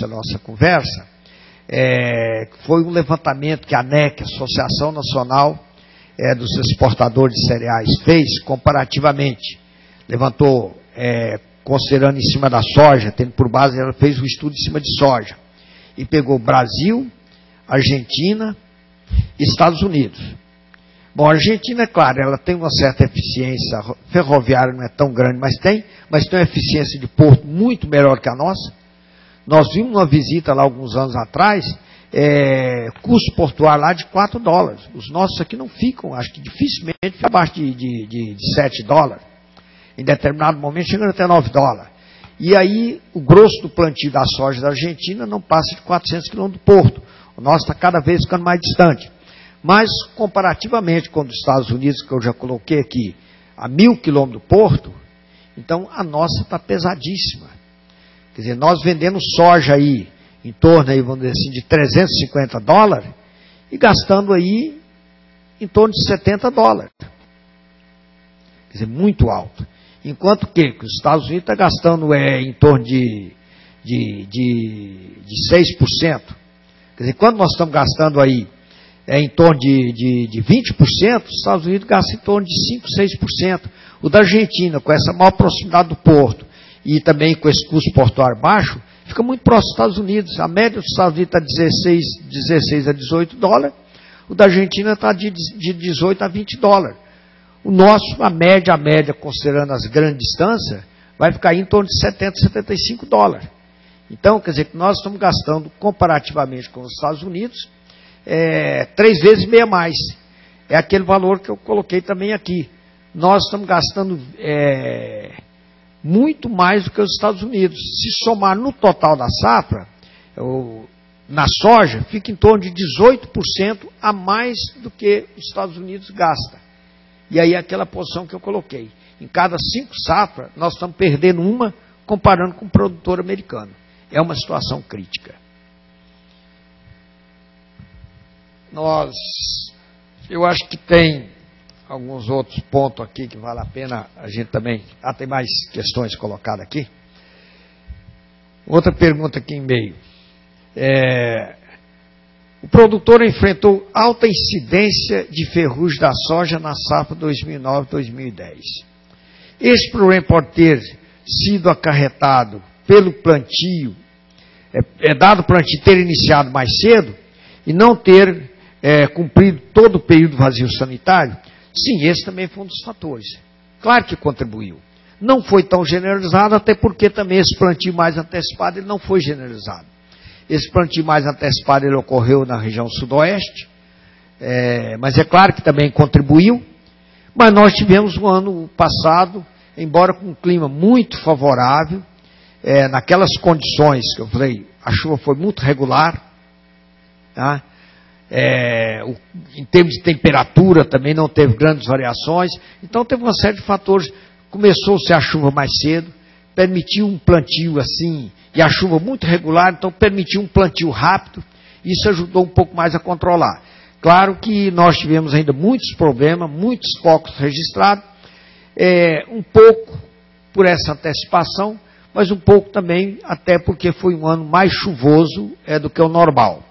a nossa conversa, foi um levantamento que a ANEC, Associação Nacional dos Exportadores de Cereais, fez comparativamente. Levantou, considerando em cima da soja, tendo por base, ela fez um estudo em cima de soja. E pegou Brasil, Argentina e Estados Unidos. Bom, a Argentina, é claro, ela tem uma certa eficiência ferroviária, não é tão grande, mas tem uma eficiência de porto muito melhor que a nossa. Nós vimos uma visita lá alguns anos atrás, custo portuário lá de $4. Os nossos aqui não ficam, acho que dificilmente fica abaixo de $7. Em determinado momento chegando até $9. E aí o grosso do plantio da soja da Argentina não passa de 400 quilômetros do porto. O nosso está cada vez ficando mais distante. Mas, comparativamente com os Estados Unidos, que eu já coloquei aqui, a 1.000 quilômetros do porto, então a nossa está pesadíssima. Quer dizer, nós vendendo soja aí, em torno aí, vamos dizer assim, de $350, e gastando aí em torno de $70. Quer dizer, muito alto. Enquanto que os Estados Unidos estão gastando em torno de 6%. Quer dizer, quando nós estamos gastando aí em torno de 20%, os Estados Unidos gastam em torno de 5%, 6%. O da Argentina, com essa maior proximidade do porto e também com esse custo portuário baixo, fica muito próximo dos Estados Unidos. A média dos Estados Unidos está de 16 a $18, o da Argentina está de 18 a $20. O nosso, a média, considerando as grandes distâncias, vai ficar em torno de 70 a $75. Então, quer dizer que nós estamos gastando, comparativamente com os Estados Unidos, 3 vezes meia mais. É aquele valor que eu coloquei também aqui. Nós estamos gastando muito mais do que os Estados Unidos. Se somar no total da safra, na soja, fica em torno de 18% a mais do que os Estados Unidos gasta. E aí aquela posição que eu coloquei. Em cada 5 safras, nós estamos perdendo uma comparando com o produtor americano. É uma situação crítica. Eu acho que tem alguns outros pontos aqui que vale a pena a gente também... tem mais questões colocadas aqui. Outra pergunta aqui em meio. O produtor enfrentou alta incidência de ferrugem da soja na safra 2009-2010. Esse problema pode ter sido acarretado pelo plantio, dado o plantio ter iniciado mais cedo e não ter cumprido todo o período vazio sanitário? Sim, esse também foi um dos fatores. Claro que contribuiu. Não foi tão generalizado, até porque também esse plantio mais antecipado ele não foi generalizado. Esse plantio mais antecipado ele ocorreu na região sudoeste, mas é claro que também contribuiu. Mas nós tivemos um ano passado, embora com um clima muito favorável, naquelas condições que eu falei, a chuva foi muito regular, tá? Em termos de temperatura também não teve grandes variações, então teve uma série de fatores. Começou-se a chuva mais cedo, permitiu um plantio assim, e a chuva muito regular, então permitiu um plantio rápido, isso ajudou um pouco mais a controlar. Claro que nós tivemos ainda muitos problemas, muitos focos registrados, um pouco por essa antecipação, mas um pouco também até porque foi um ano mais chuvoso do que o normal.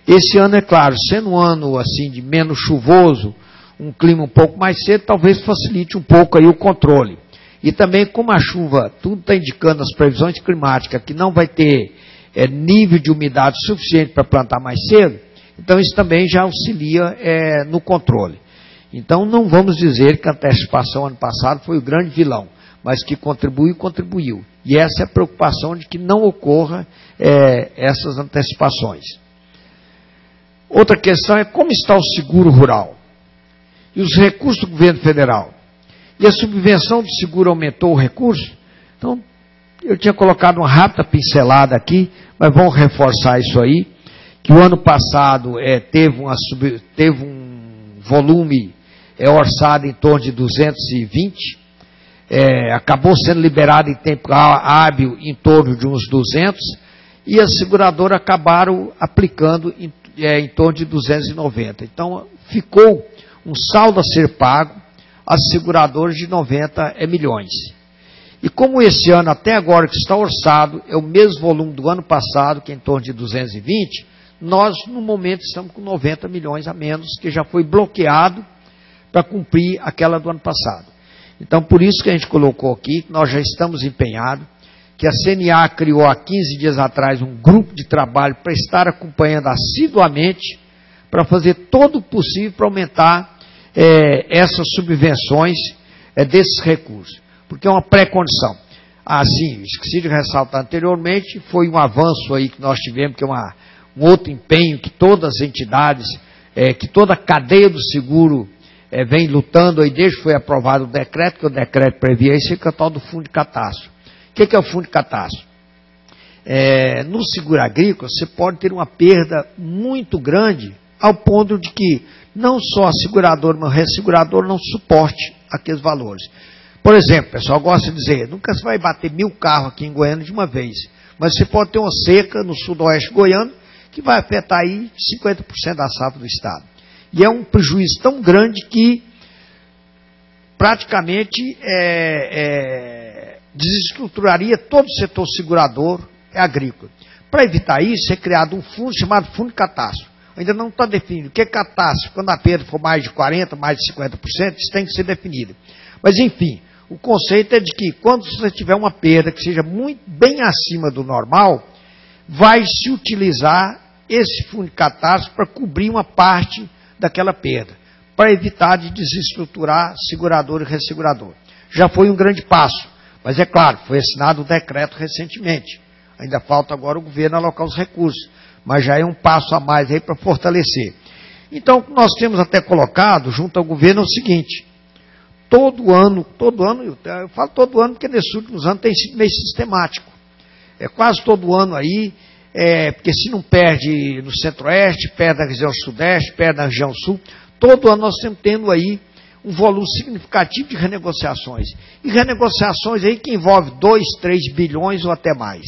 Esse ano, é claro, sendo um ano assim de menos chuvoso, um clima um pouco mais cedo, talvez facilite um pouco aí o controle. E também, como a chuva, tudo está indicando as previsões climáticas que não vai ter nível de umidade suficiente para plantar mais cedo, então isso também já auxilia no controle. Então não vamos dizer que a antecipação ano passado foi o grande vilão, mas que contribuiu. E essa é a preocupação de que não ocorra essas antecipações. Outra questão é como está o seguro rural e os recursos do governo federal. E a subvenção do seguro aumentou o recurso? Então, eu tinha colocado uma rápida pincelada aqui, mas vamos reforçar isso aí, que o ano passado teve um volume orçado em torno de 220, acabou sendo liberado em tempo hábil em torno de uns 200, e as seguradoras acabaram aplicando em torno de 290. Então, ficou um saldo a ser pago às seguradoras de 90 milhões. E como esse ano, até agora, que está orçado, é o mesmo volume do ano passado, que é em torno de 220, nós, no momento, estamos com 90 milhões a menos, que já foi bloqueado para cumprir aquela do ano passado. Então, por isso que a gente colocou aqui, que nós já estamos empenhados, que a CNA criou há 15 dias atrás um grupo de trabalho para estar acompanhando assiduamente, para fazer todo o possível para aumentar essas subvenções desses recursos. Porque é uma pré-condição. Assim, esqueci de ressaltar anteriormente, foi um avanço aí que nós tivemos, que é um outro empenho que todas as entidades, que toda a cadeia do seguro vem lutando aí desde que foi aprovado o decreto, que o decreto previa isso, que é o tal do fundo de catastro. O que é o fundo de catastro? No seguro agrícola, você pode ter uma perda muito grande, ao ponto de que não só a seguradora, mas o ressegurador não suporte aqueles valores. Por exemplo, o pessoal gosta de dizer, nunca você vai bater 1000 carros aqui em Goiânia de uma vez, mas você pode ter uma seca no sudoeste goiano, que vai afetar aí 50% da safra do estado. E é um prejuízo tão grande que praticamente desestruturaria todo o setor segurador agrícola. Para evitar isso, é criado um fundo chamado Fundo de Catastro. Ainda não está definido o que é catástrofe. Quando a perda for mais de 40%, mais de 50%, isso tem que ser definido. Mas, enfim, o conceito é de que quando você tiver uma perda que seja muito bem acima do normal, vai se utilizar esse fundo de catástrofe para cobrir uma parte daquela perda, para evitar de desestruturar segurador e ressegurador. Já foi um grande passo, mas é claro, foi assinado um decreto recentemente. Ainda falta agora o governo alocar os recursos, mas já é um passo a mais aí para fortalecer. Então, o que nós temos até colocado junto ao governo é o seguinte: todo ano, eu falo todo ano porque nesses últimos anos tem sido meio sistemático. Quase todo ano aí, porque se não perde no centro-oeste, perde na região sudeste, perde na região sul, todo ano nós estamos tendo aí um volume significativo de renegociações. E renegociações aí que envolve 2, 3 bilhões ou até mais.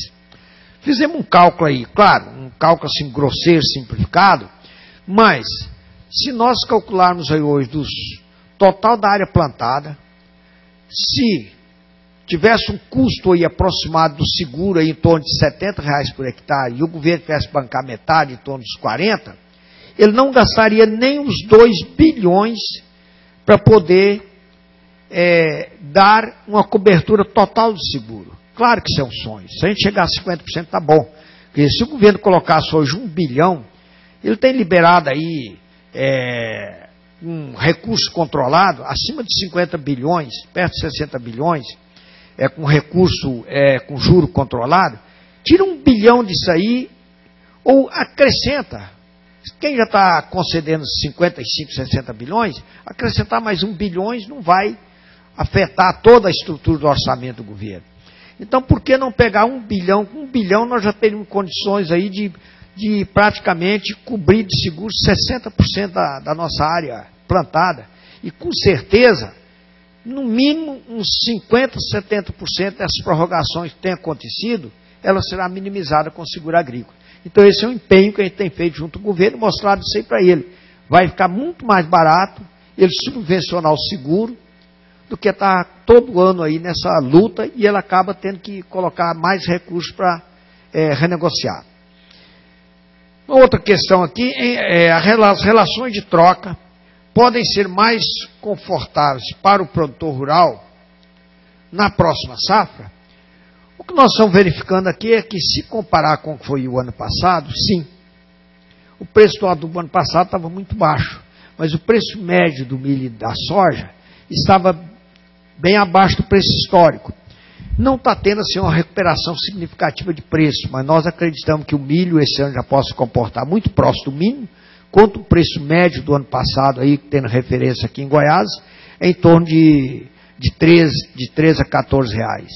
Fizemos um cálculo aí, claro, um cálculo assim grosseiro, simplificado, mas se nós calcularmos aí hoje dos total da área plantada, se tivesse um custo aí aproximado do seguro aí em torno de R$70 por hectare e o governo tivesse bancar metade, em torno dos 40, ele não gastaria nem os 2 bilhões para poder dar uma cobertura total do seguro. Claro que isso é um sonho. Se a gente chegar a 50% está bom. Porque se o governo colocasse hoje 1 bilhão, ele tem liberado aí um recurso controlado acima de 50 bilhões, perto de 60 bilhões, com recurso com juro controlado, tira 1 bilhão disso aí, ou acrescenta. Quem já está concedendo 55, 60 bilhões, acrescentar mais 1 bilhão não vai afetar toda a estrutura do orçamento do governo. Então, por que não pegar 1 bilhão? Com 1 bilhão nós já teríamos condições aí de praticamente cobrir de seguro 60% da nossa área plantada. E com certeza, no mínimo uns 50%, 70% dessas prorrogações que têm acontecido, ela será minimizada com o seguro agrícola. Então esse é um empenho que a gente tem feito junto ao governo, mostrado isso aí para ele. Vai ficar muito mais barato ele subvencionar o seguro do que estar todo ano aí nessa luta e ele acaba tendo que colocar mais recursos para renegociar. Outra questão aqui, as relações de troca podem ser mais confortáveis para o produtor rural na próxima safra. O que nós estamos verificando aqui é que, se comparar com o que foi o ano passado, sim, o preço do ano passado estava muito baixo, mas o preço médio do milho e da soja estava bem abaixo do preço histórico. Não está tendo assim uma recuperação significativa de preço, mas nós acreditamos que o milho esse ano já possa se comportar muito próximo do mínimo, quanto o preço médio do ano passado, aí, tendo referência aqui em Goiás, é em torno de 13 a 14 reais.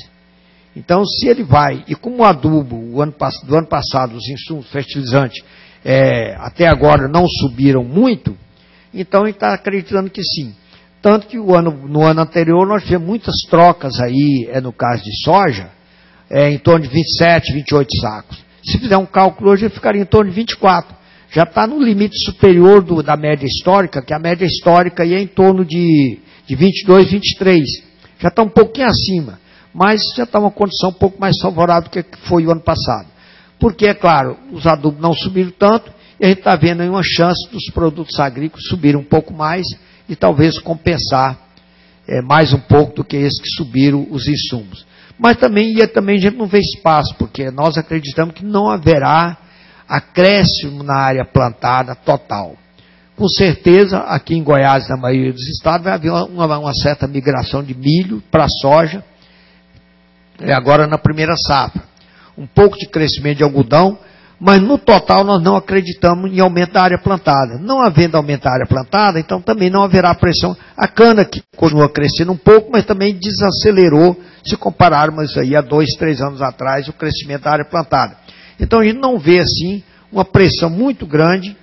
Então, se ele vai, e como o adubo do ano passado, os insumos fertilizantes, até agora não subiram muito, então ele está acreditando que sim. Tanto que no ano anterior nós tivemos muitas trocas aí, no caso de soja, em torno de 27, 28 sacos. Se fizer um cálculo hoje, ele ficaria em torno de 24. Já está no limite superior da média histórica, que a média histórica aí é em torno de 22, 23. Já está um pouquinho acima. mas já está uma condição um pouco mais favorável do que foi o ano passado. Porque, é claro, os adubos não subiram tanto, e a gente está vendo aí uma chance dos produtos agrícolas subirem um pouco mais e talvez compensar mais um pouco do que esses que subiram os insumos. Mas também a gente não vê espaço, porque nós acreditamos que não haverá acréscimo na área plantada total. Com certeza, aqui em Goiás, na maioria dos estados, vai haver uma certa migração de milho para soja, agora na primeira safra. Um pouco de crescimento de algodão, mas no total nós não acreditamos em aumento da área plantada. Não havendo aumento da área plantada, então também não haverá pressão. A cana que continua crescendo um pouco, mas também desacelerou, se compararmos aí a 2, 3 anos atrás, o crescimento da área plantada. Então a gente não vê assim uma pressão muito grande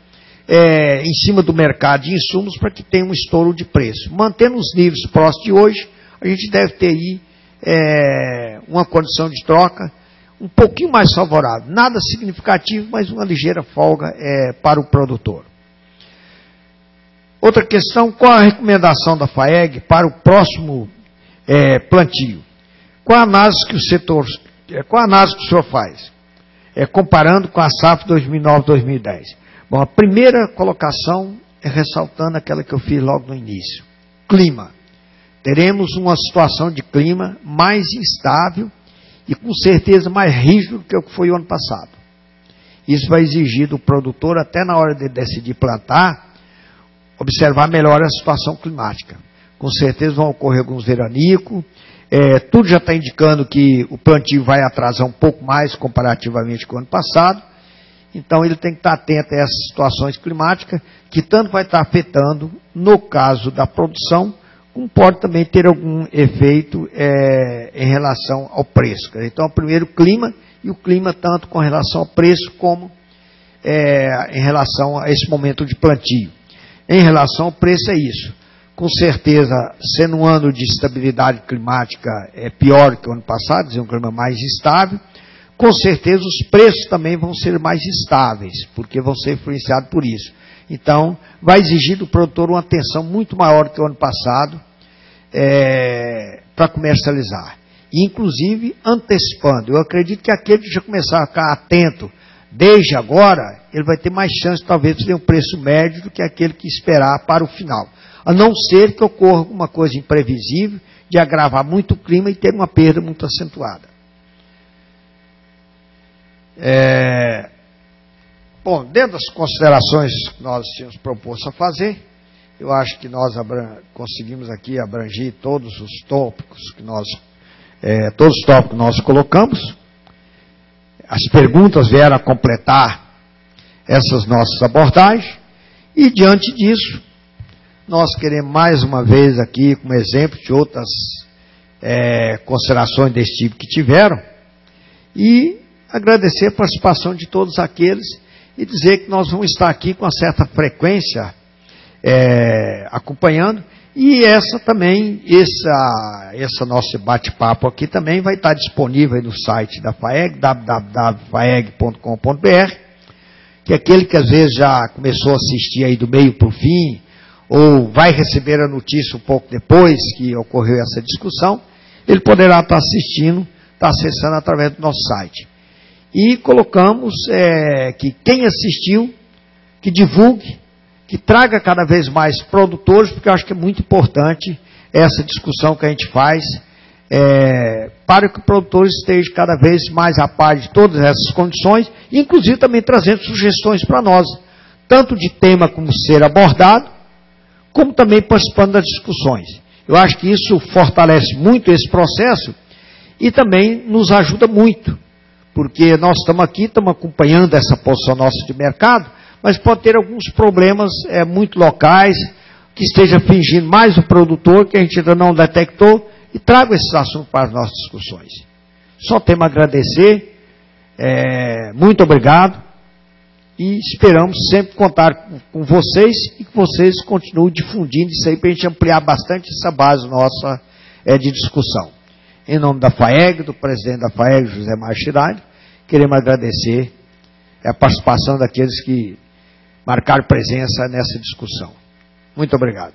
em cima do mercado de insumos para que tenha um estouro de preço. Mantendo os níveis próximos de hoje, a gente deve ter aí uma condição de troca um pouquinho mais favorável. Nada significativo, mas uma ligeira folga para o produtor. Outra questão, qual a recomendação da FAEG para o próximo plantio? Qual a análise que o senhor faz? Comparando com a safra 2009-2010. Bom, a primeira colocação é ressaltando aquela que eu fiz logo no início. Clima. Teremos uma situação de clima mais instável e com certeza mais rígido do que o que foi o ano passado. Isso vai exigir do produtor, até na hora de decidir plantar, observar melhor a situação climática. Com certeza vão ocorrer alguns veranicos, tudo já está indicando que o plantio vai atrasar um pouco mais comparativamente com o ano passado, então ele tem que estar atento a essas situações climáticas, que tanto vai estar afetando, no caso da produção, como pode também ter algum efeito em relação ao preço. Então, primeiro o clima, e o clima tanto com relação ao preço, como em relação a esse momento de plantio. Em relação ao preço é isso. Com certeza, sendo um ano de estabilidade climática pior que o ano passado, um clima mais instável, com certeza os preços também vão ser mais estáveis, porque vão ser influenciados por isso. Então, vai exigir do produtor uma atenção muito maior que o ano passado para comercializar. E, inclusive, antecipando. Eu acredito que aquele que já começar a ficar atento desde agora, ele vai ter mais chance, talvez, de ter um preço médio do que aquele que esperar para o final. A não ser que ocorra alguma coisa imprevisível, de agravar muito o clima e ter uma perda muito acentuada. Bom, dentro das considerações que nós tínhamos proposto a fazer, eu acho que nós conseguimos aqui abranger todos os tópicos que nós colocamos. As perguntas vieram a completar essas nossas abordagens, e diante disso, nós queremos mais uma vez aqui, como exemplo de outras considerações desse tipo que tiveram, e agradecer a participação de todos aqueles e dizer que nós vamos estar aqui com uma certa frequência acompanhando, e essa nosso bate-papo aqui também vai estar disponível aí no site da FAEG, www.faeg.com.br, que aquele que às vezes já começou a assistir aí do meio para o fim, ou vai receber a notícia um pouco depois que ocorreu essa discussão, ele poderá estar assistindo, estar acessando através do nosso site. E colocamos que quem assistiu, que divulgue, que traga cada vez mais produtores, porque eu acho que é muito importante essa discussão que a gente faz, para que o produtor esteja cada vez mais a par de todas essas condições, inclusive também trazendo sugestões para nós, tanto de tema como ser abordado, como também participando das discussões. Eu acho que isso fortalece muito esse processo e também nos ajuda muito, porque nós estamos aqui, estamos acompanhando essa posição nossa de mercado, mas pode ter alguns problemas muito locais, que esteja fingindo mais o produtor, que a gente ainda não detectou, e trago esses assuntos para as nossas discussões. Só temos a agradecer, muito obrigado, e esperamos sempre contar com vocês, e que vocês continuem difundindo isso aí, para a gente ampliar bastante essa base nossa de discussão. Em nome da FAEG, do presidente da FAEG, José Marchiralho, queremos agradecer a participação daqueles que marcaram presença nessa discussão. Muito obrigado.